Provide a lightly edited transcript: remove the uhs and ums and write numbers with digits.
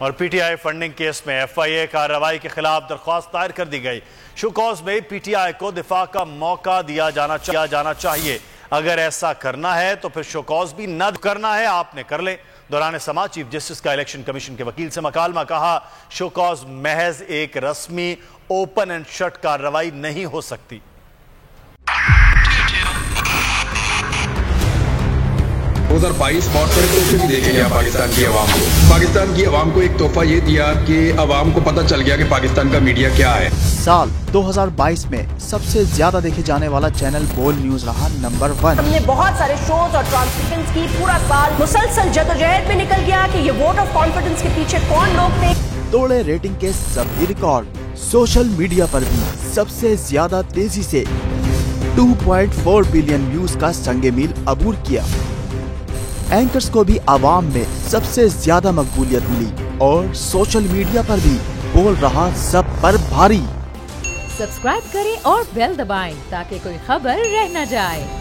और PTI funding case में FIA कार्रवाई के खिलाफ दरख्वास्त दायर कर दी गई। शोकॉज में पीटीआई को दिफा का मौका दिया जाना चाहिए। अगर ऐसा करना है तो फिर शोकॉज भी न करना है, आपने कर ले। दौरान समाज चीफ जस्टिस का इलेक्शन कमीशन के वकील से मकालमा, कहा शोकॉज महज एक रस्मी ओपन एंड शट कार्रवाई नहीं हो सकती। 2022 बहुत सारे तोहफे भी देखे गया पाकिस्तान की आवाम को। पाकिस्तान की आवाम को एक तोहफा ये दिया कि आवाम को पता चल गया कि पाकिस्तान का मीडिया क्या है। साल 2022 में सबसे ज्यादा देखे जाने वाला चैनल बोल न्यूज रहा नंबर 1। हमने बहुत सारे शोज और ट्रांसमिशंस की, पूरा साल मुसलसल जदोजहद में निकल गया कि ये वोट ऑफ कॉन्फिडेंस के पीछे कौन लोग थे। तोड़े रेटिंग के सभी रिकॉर्ड। सोशल मीडिया पर भी सबसे ज्यादा तेजी से 2.4 बिलियन व्यूज का संगे मील अबूर किया। एंकर्स को भी आवाम में सबसे ज्यादा मकबूलियत मिली और सोशल मीडिया पर भी बोल रहा सब पर भारी। सब्सक्राइब करें और बेल दबाएं ताकि कोई खबर रह न जाए।